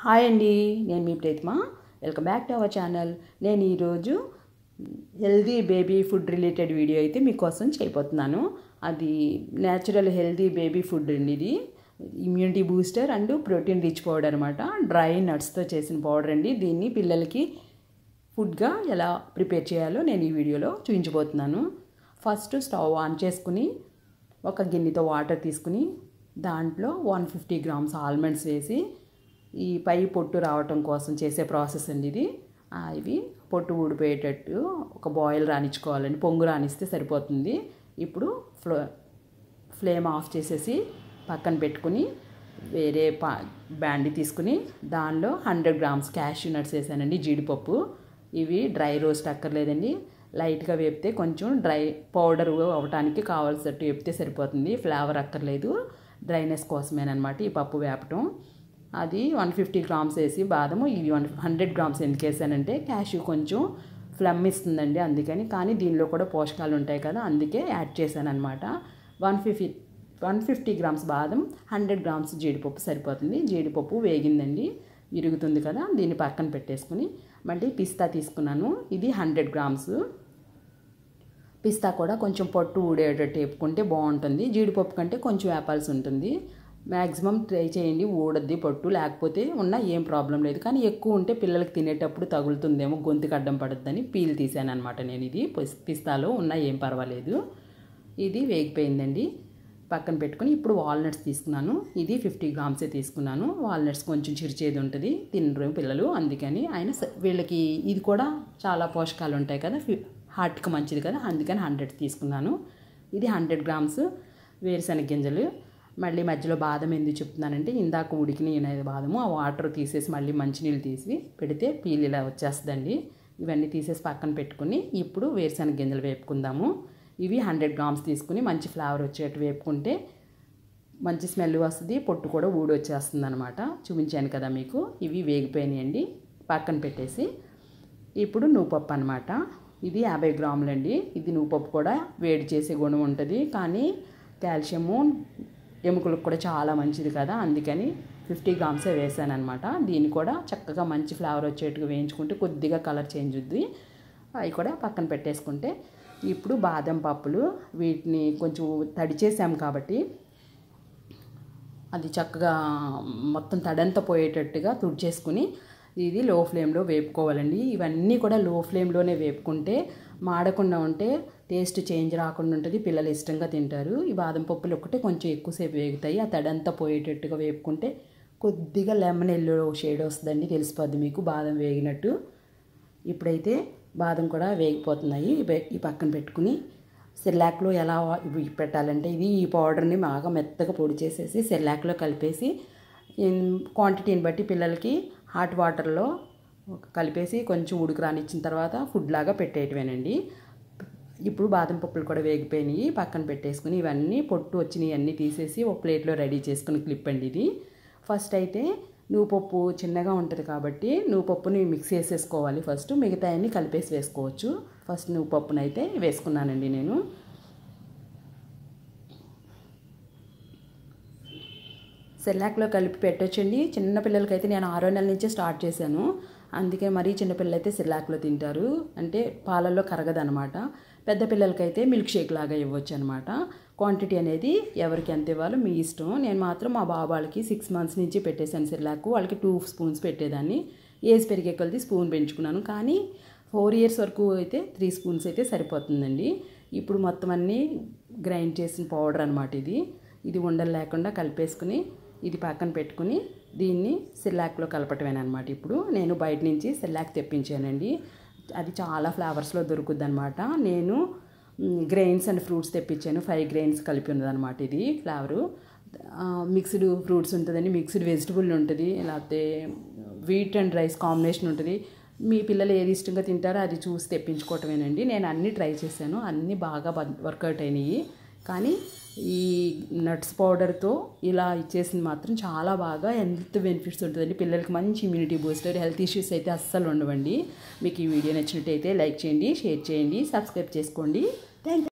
Hi అండి, నేను మీ Pritima. Welcome back to our channel. నేను ఈరోజు healthy baby food related video అయితే మీకోసం చేయబోతున్నాను. అది న్యాచురల్ హెల్దీ బేబీ ఫుడ్ అండి. ఇది immunity booster and protein rich powder అనమాట. డ్రై నట్స్తో చేసిన పౌడర్ అండి. దీన్ని పిల్లలకి ఫుడ్గా ఎలా ప్రిపేర్ చేయాలో నేను ఈ వీడియోలో చూపించబోతున్నాను. ఫస్ట్ స్టవ్ ఆన్ చేసుకుని ఒక గిన్నెతో వాటర్ తీసుకుని దాంట్లో 150 గ్రామ్స్ ఆల్మండ్స్ వేసి ఈ పై పొట్టు రావటం కోసం చేసే ప్రాసెస్ అండి ఇది. ఇవి పొట్టు ఊడిపోయేటట్టు ఒక బాయిల్ రానిచ్చుకోవాలండి. పొంగు రానిస్తే సరిపోతుంది. ఇప్పుడు ఫ్లేమ్ ఆఫ్ చేసేసి పక్కన పెట్టుకుని వేరే బ్యాండి తీసుకుని దానిలో 100 గ్రామ్స్ క్యాష్యూ నట్స్ వేసానండి. జీడిపప్పు. ఇవి డ్రై రోస్ట్ అక్కర్లేదండి. లైట్గా వేపితే కొంచెం డ్రై పౌడర్ అవ్వటానికి కావాల్సినట్టు వేపితే సరిపోతుంది. ఫ్లేవర్ అక్కర్లేదు, డ్రైనెస్ కోసమేనమాట ఈ పప్పు వేపటం. అది 150 గ్రామ్స్ వేసి బాదము ఇవి 100 గ్రామ్స్ ఎందుకు వేసానంటే క్యాష్యూ కొంచెం ఫ్లమ్ ఇస్తుందండి, అందుకని. కానీ దీనిలో కూడా పోషకాలు ఉంటాయి కదా, అందుకే యాడ్ చేశాను అనమాట. 150 గ్రామ్స్ బాదం, 100 గ్రామ్స్ జీడిపప్పు సరిపోతుంది. జీడిపప్పు వేగిందండి, విరుగుతుంది కదా, దీన్ని పక్కన పెట్టేసుకుని మళ్ళీ పిస్తా తీసుకున్నాను. ఇది 100 గ్రామ్స్. పిస్తా కూడా కొంచెం పొట్టు ఊడేటట్టు వేపుకుంటే బాగుంటుంది. జీడిపప్పు కంటే కొంచెం వేపాల్సి ఉంటుంది. మ్యాక్సిమం ట్రై చేయండి ఊడద్ది పొట్టు, లేకపోతే ఉన్నా ఏం ప్రాబ్లం లేదు. కానీ ఎక్కువ ఉంటే పిల్లలకి తినేటప్పుడు తగులుతుందేమో, గొంతుకు అడ్డం పడుతుందని పీల్ తీసాను అనమాట నేను. ఇది పిస్తాలో ఉన్నా ఏం పర్వాలేదు. ఇది వేగిపోయిందండి, పక్కన పెట్టుకుని ఇప్పుడు వాల్నట్స్ తీసుకున్నాను. ఇది 50 గ్రామ్సే తీసుకున్నాను. వాల్నట్స్ కొంచెం చిరుచేది ఉంటుంది, తినరు పిల్లలు, అందుకని వీళ్ళకి ఇది కూడా చాలా పోషకాలు ఉంటాయి కదా, హార్ట్కి మంచిది కదా, అందుకని 100 తీసుకున్నాను. ఇది 100 గ్రామ్స్ వేరుశనగ గింజలు. మళ్ళీ మధ్యలో బాదం ఎందుకు చెప్తున్నానంటే, ఇందాక ఉడికినాయి బాదము, ఆ వాటర్ తీసేసి మళ్ళీ మంచినీళ్ళు తీసి పెడితే పీల్ ఇలా వచ్చేస్తుందండి. ఇవన్నీ తీసేసి పక్కన పెట్టుకుని ఇప్పుడు వేరుశనగ గింజలు వేపుకుందాము. ఇవి 100 గ్రామ్స్ తీసుకుని మంచి ఫ్లేవర్ వచ్చేట్టు వేపుకుంటే మంచి స్మెల్ వస్తుంది, పొట్టు కూడా ఊడి వచ్చేస్తుంది అనమాట. చూపించాను కదా మీకు. ఇవి వేగిపోయినాయండి, పక్కన పెట్టేసి ఇప్పుడు నువ్వుపప్పు అనమాట. ఇది 50 గ్రాములండి. ఇది నువ్వుపప్పు కూడా వేడి చేసే గుణం ఉంటుంది, కానీ కాల్షియము ఎముకలకు కూడా చాలా మంచిది కదా, అందుకని 50 గ్రామ్సే వేసాను అనమాట. దీన్ని కూడా చక్కగా మంచి ఫ్లేవర్ వచ్చేట్టుగా వేయించుకుంటే కొద్దిగా కలర్ చేంజ్ అవుద్ది. అవి కూడా పక్కన పెట్టేసుకుంటే ఇప్పుడు బాదం పప్పులు, వీటిని కొంచెం తడిచేసాము కాబట్టి అది చక్కగా మొత్తం తడంతా పోయేటట్టుగా తుడిచేసుకుని ఇది లో ఫ్లేమ్లో వేపుకోవాలండి. ఇవన్నీ కూడా లో ఫ్లేమ్లోనే వేపుకుంటే మాడకుండా ఉంటే టేస్ట్ చేంజ్ రాకుండా ఉంటుంది, పిల్లలు ఇష్టంగా తింటారు. ఈ బాదం పప్పులు ఒకటే కొంచెం ఎక్కువసేపు వేగుతాయి. ఆ తడంతా పోయేటట్టుగా వేపుకుంటే కొద్దిగా లెమన్ ఎల్లో షేడ్ వస్తుందండి, తెలిసిపోద్ది మీకు బాదం వేగినట్టు. ఇప్పుడైతే బాదం కూడా వేగిపోతున్నాయి. ఈ పక్కన పెట్టుకుని సెర్లాక్లో ఎలా పెట్టాలంటే, ఈ పౌడర్ని బాగా మెత్తగా పొడి చేసేసి సెర్లాక్లో కలిపేసి క్వాంటిటీని బట్టి పిల్లలకి హాట్ వాటర్లో కలిపేసి కొంచెం ఉడుకు రానిచ్చిన తర్వాత ఫుడ్ లాగా పెట్టేయటమేనండి. ఇప్పుడు బాదం పప్పులు కూడా వేగిపోయినాయి, పక్కన పెట్టేసుకుని ఇవన్నీ పొట్టు వచ్చినాయి అన్నీ తీసేసి ఒక ప్లేట్లో రెడీ చేసుకుని క్లిప్ అండి ఇది. ఫస్ట్ అయితే నువ్వుపప్పు చిన్నగా ఉంటుంది కాబట్టి నువ్వుపప్పుని మిక్స్ చేసేసుకోవాలి. ఫస్ట్ మిగతా అన్నీ కలిపేసి వేసుకోవచ్చు. ఫస్ట్ నువ్వుపప్పును అయితే వేసుకున్నానండి నేను. సెర్లాక్లో కలిపి పెట్టొచ్చండి. చిన్నపిల్లలకైతే నేను 6వ నెల నుంచే స్టార్ట్ చేశాను, అందుకే మరీ చిన్నపిల్లలు అయితే సెర్లాక్లో తింటారు, అంటే పాలల్లో కరగదనమాట. పెద్ద పిల్లలకైతే మిల్క్ షేక్ లాగా ఇవ్వచ్చు అనమాట. క్వాంటిటీ అనేది ఎవరికి ఎంత ఇవ్వాలో మీ ఇష్టం. నేను మాత్రం మా బాబు వాళ్ళకి 6 మంత్స్ నుంచి పెట్టేశాను సెర్లాక్. వాళ్ళకి 2 స్పూన్స్ పెట్టేదాన్ని. ఏజ్ పెరిగే కొలది స్పూన్ పెంచుకున్నాను, కానీ 4 ఇయర్స్ వరకు అయితే 3 స్పూన్స్ అయితే సరిపోతుందండి. ఇప్పుడు మొత్తం అన్నీ గ్రైండ్ చేసిన పౌడర్ అనమాట ఇది. ఇది ఉండలు లేకుండా కలిపేసుకుని ఇది పక్కన పెట్టుకుని దీన్ని సెర్లాక్లో కలపటమేనమాట. ఇప్పుడు నేను బయట నుంచి సెర్లాక్ తెప్పించానండి. అది చాలా ఫ్లేవర్స్లో దొరుకుద్ది అనమాట. నేను గ్రెయిన్స్ అండ్ ఫ్రూట్స్ తెప్పించాను. 5 గ్రెయిన్స్ కలిపి ఉన్నదనమాట ఇది ఫ్లేవరు. మిక్స్డ్ ఫ్రూట్స్ ఉంటుందండి, మిక్స్డ్ వెజిటబుల్ ఉంటుంది, లేకపోతే వీట్ అండ్ రైస్ కాంబినేషన్ ఉంటుంది. మీ పిల్లలు ఏది ఇష్టంగా తింటారో అది చూసి తెప్పించుకోవటమేనండి. నేను అన్నీ ట్రై చేశాను, అన్నీ బాగా వర్కౌట్ అయినాయి. కానీ ఈ నట్స్ పౌడర్తో ఇలా ఇచ్చేసింది మాత్రం చాలా బాగా హెల్త్ బెనిఫిట్స్ ఉంటుందండి. పిల్లలకి మంచి ఇమ్యూనిటీ బూస్టర్, హెల్త్ ఇష్యూస్ అయితే అస్సలు ఉండవండి. మీకు ఈ వీడియో నచ్చినట్టయితే లైక్ చేయండి, షేర్ చేయండి, సబ్స్క్రైబ్ చేసుకోండి. థ్యాంక్